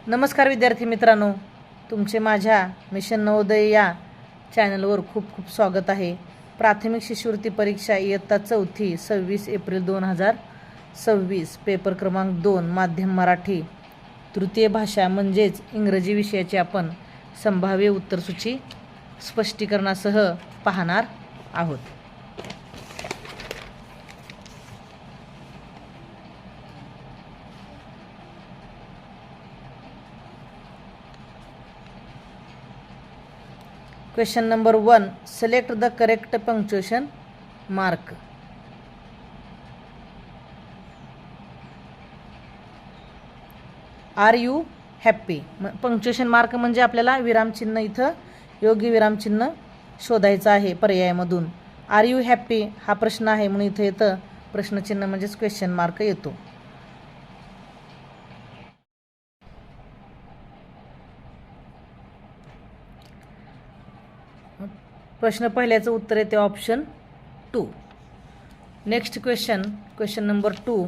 नमस्कार विद्यार्थी मित्रांनो, तुमचे माझ्या मिशन नवोदय या चॅनलवर खूप खूप स्वागत आहे। प्राथमिक शिष्यवृत्ती परीक्षा इयत्ता 4थी 26 एप्रिल 2026 पेपर क्रमांक 2 माध्यम मराठी तृतीय भाषा म्हणजेच इंग्रजी विषयाची आपण संभाव्य उत्तरसूची स्पष्टीकरणासह पाहणार आहोत। Question number 1. Select the correct punctuation mark. Are you happy? Punctuation mark म्हणजे आपल्याला विरामचिन्ह इथं योग्य विरामचिन्ह शोधायचं आहे पर्यायामधून। आर यू हॅपी हा प्रश्न आहे म्हणून इथं येतं प्रश्नचिन्ह म्हणजेच क्वेश्चन मार्क येतो। प्रश्न पहिल्याचं उत्तर येते option 2। Next question number 2.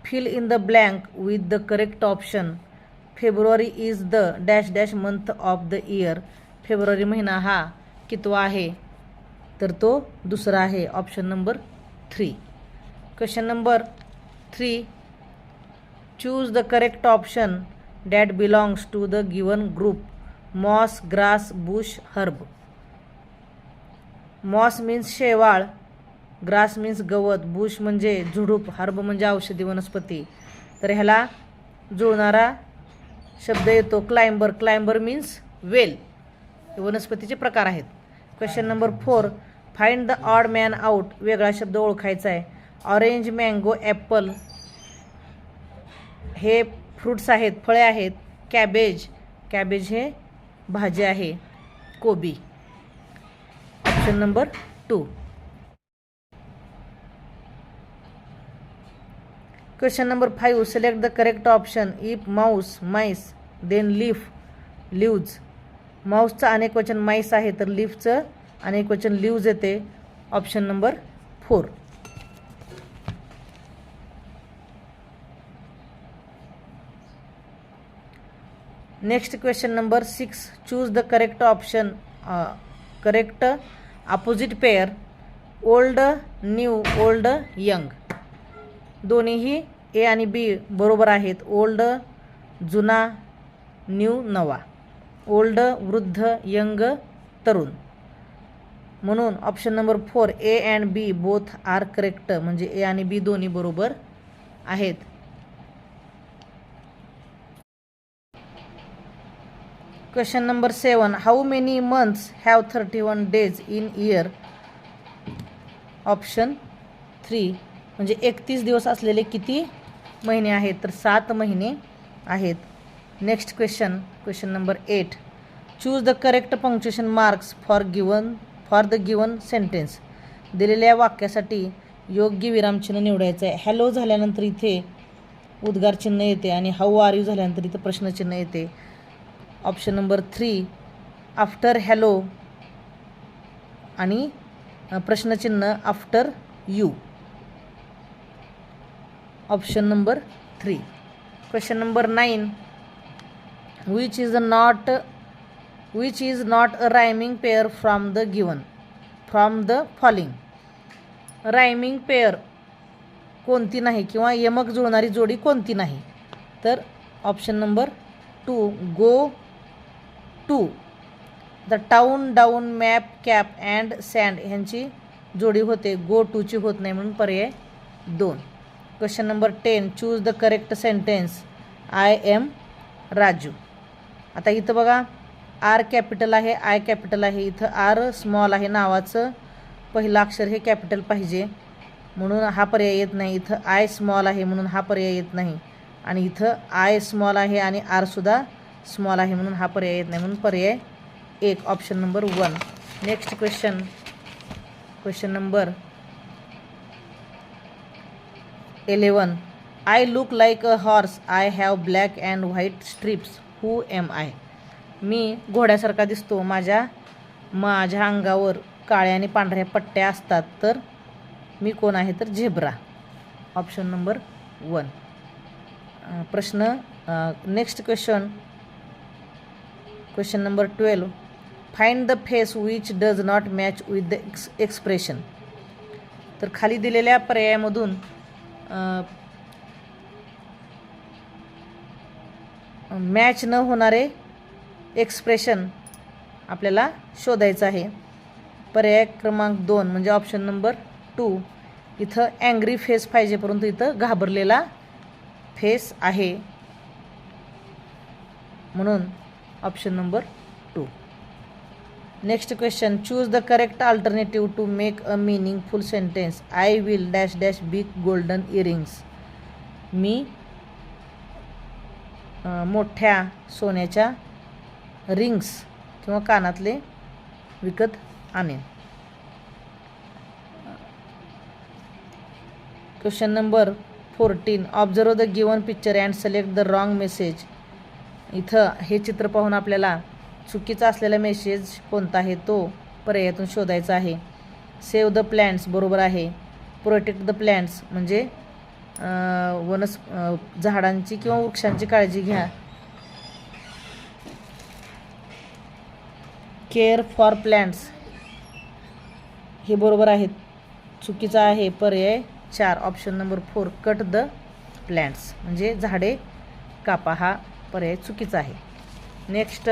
Fill in the blank with the correct option. February is the dash dash month of the year. फेब्रुवारी महिना हा कितवा आहे तर तो दुसरा आहे, option number 3। Question number 3. Choose the correct option that belongs to the given group. Moss, grass, bush, herb. Moss means शेवाळ, ग्रास मीन्स गवत, बुश म्हणजे झुडूप, हर्ब म्हणजे औषधी वनस्पती। तर ह्याला जुळणारा शब्द येतो क्लाइंबर. क्लाइंबर मीन्स वेल, वनस्पतीचे प्रकार आहेत। Question number 4. Find the odd man out. वेगळा शब्द ओळखायचा आहे। ऑरेंज, मँगो, ॲपल हे फ्रूट्स आहेत, फळे आहेत। कॅबेज हे भाजी आहे, कोबी, option number 2। Question number 5. Select the correct option. If mouse, mice, then leaf, leaves. माऊसचं अनेक वचन माईस आहे तर लीफचं अनेक वचन लिव्ज येते, option number 4। Next question number 6. Choose the correct option. Correct opposite pair. Old, new, old, young. दोन्हीही ए आणि बी बरोबर आहेत। ओल्ड जुना, न्यू नवा. ओल्ड वृद्ध, यंग तरुण. म्हणून option number 4 A and B both are correct, म्हणजे ए आणि बी दोन्ही बरोबर आहेत। Question number 7. How many months have 31 days in year. Option 3 म्हणजे 31 दिवस असलेले किती महिने आहेत तर 7 महिने आहेत। Next question number 8. Choose the correct punctuation marks for the given sentence. दिलेल्या वाक्यासाठी योग्य विरामचिन्ह निवडायचं आहे। हॅलो झाल्यानंतर इथे उद्गार चिन्ह येते आणि हाऊ आर यू झाल्यानंतर इथे प्रश्नचिन्ह येते, ऑप्शन नंबर 3। आफ्टर हॅलो आणि प्रश्नचिन्ह after you, option number 3। Question number 9. Which is not a rhyming pair from the following. Rhyming pair कोणती नाही किंवा यमक जुळणारी जोडी कोणती नाही तर option number 2. Go to. The town, down, map, cap and sand ह्यांची जोडी होते, गो टूची होत नाही म्हणून पर्याय 2। Question number 10. Choose the correct sentence. I am Raju. आता इथं बघा आर कॅपिटल आहे, आय कॅपिटल आहे, इथं आर स्मॉल आहे, नावाचं पहिलं अक्षर हे कॅपिटल पाहिजे म्हणून हा पर्याय येत नाही। इथं आय स्मॉल आहे म्हणून हा पर्याय येत नाही आणि इथं आय स्मॉल आहे आणि आरसुद्धा स्मॉल आहे म्हणून हा पर्याय येत नाही, म्हणून पर्याय 1, option number 1। Next question number 11. I look like a horse. I have black and white stripes. Who am I. मी घोड्यासारखा दिसतो, माझ्या अंगावर काळ्या आणि पांढऱ्या पट्ट्या असतात तर मी कोण आहे तर zebra, option number 1। Next question question number 12, find the face which does not match with the expression. तर खाली दिलेल्या पर्यायामधून मॅच न होणारे एक्सप्रेशन आपल्याला शोधायचं आहे. पर्याय क्रमांक 2 म्हणजे ऑप्शन नंबर 2. इथं अँग्री फेस पाहिजे, परंतु इथं घाबरलेला फेस आहे, म्हणून option number 2. Next question, choose the correct alternative to make a meaningful sentence. I will dash dash big golden earrings. मी मोठ्या सोन्याच्या रिंग्स किंवा कानातले विकत आणेन. Question number 14, observe the given picture and select the wrong message. इथं हे चित्र पाहून आपल्याला चुकीचा असलेला मेसेज कोणता आहे तो पर्यायातून शोधायचा आहे. सेव्ह द प्लॅन्ट्स बरोबर आहे. प्रोटेक्ट द प्लॅन्ट्स म्हणजे झाडांची किंवा वृक्षांची काळजी घ्या. केअर फॉर प्लॅन्ट्स हे बरोबर आहेत. चुकीचा आहे पर्याय 4 option number 4. Cut the plants म्हणजे झाडे कापा, हा पर्याय चुकीचा आहे. Next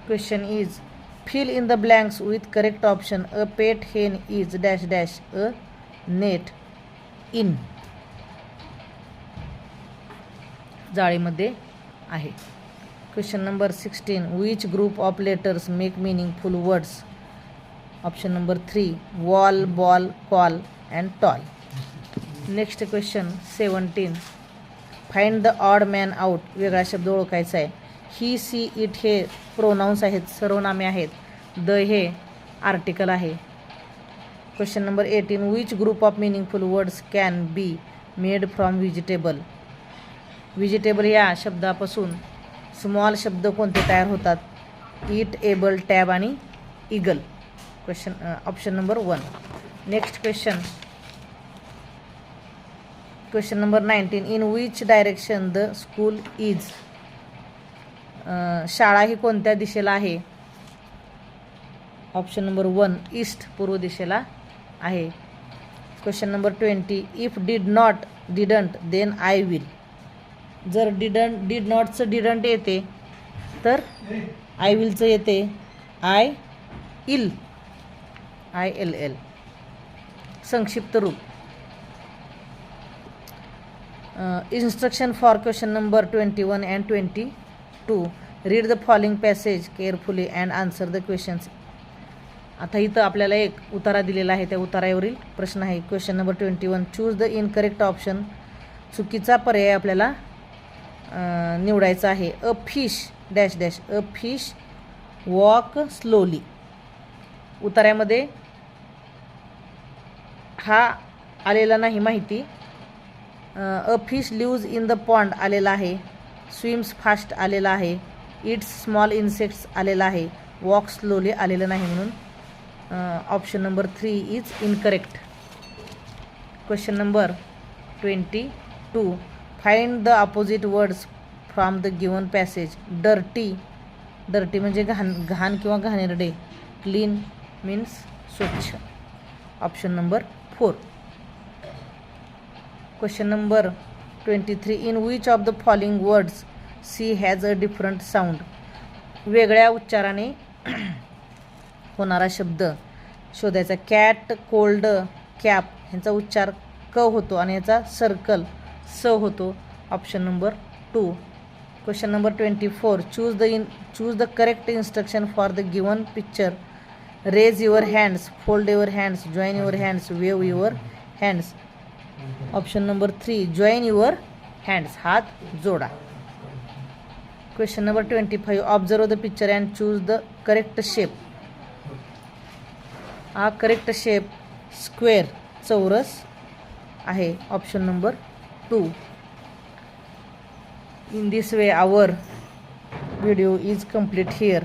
question is fill in the blanks with correct option. A pet hen is dash dash a net in. जाळीमध्ये आहे. Question number 16, which group of letters make meaningful words. Option number 3 wall, ball, call and tall. Next question 17, find the odd man out. वेगळा शब्द ओळखायचा आहे. He, C, it हे pronounce आहेत, सर्वनामे आहेत. द हे आर्टिकल आहे. Question number 18, which group of meaningful words can be made from vegetable. Vegetable या शब्दापासून स्मॉल शब्द कोणते तयार होतात. इट, एबल, टॅब आणि eagle. Question option number 1. Next question number 19, in which direction the school is. शाळा ही कोणत्या दिशेला आहे. ऑप्शन नंबर 1 ईस्ट, पूर्व दिशेला आहे. Question number 20, if did not, didn't, then I will. जर डिड नॉटचं डिडंट येते तर आय विलचं येते आय इल, ILL. संक्षिप्त रूप. Instruction for question number 21 and 22. Read the following passage carefully and answer the questions. आता इथं आपल्याला एक उतारा दिलेला आहे, त्या उतारावरील प्रश्न आहे. Question number 21, choose the incorrect option. चुकीचा पर्याय आपल्याला निवडायचा आहे. A fish dash dash a fish walk slowly. उतार्यामध्ये हा आलेला नाही माहिती. A fish lives in the pond आलेला आहे. स्विम्स फास्ट आलेला आहे. इट्स स्मॉल इन्सेक्ट्स आलेला आहे. वॉक स्लोली आलेलं नाही, म्हणून option number 3 is incorrect. Question number 22, find the opposite words from the given passage. Dirty, dirty म्हणजे घाण किंवा घाणेरडे. क्लीन मीन्स स्वच्छ. Option number 4. Question number 23, in which of the following words C has a different sound. वेगळ्या उच्चाराने होणारा शब्द शोधायचा. कॅट, कोल्ड, कॅप ह्यांचा उच्चार क होतो आणि याचा सर्कल स होतो. Option number 2. Question number 24, choose the correct instruction for the given picture. Raise your hands, fold your hands, join your hands, wave your hands. Option number 3 join your hands, हात जोडा. Question number 25, observe the picture and choose the correct shape. हा correct shape square, चौरस आहे. Option number 2. In this way our video is complete here.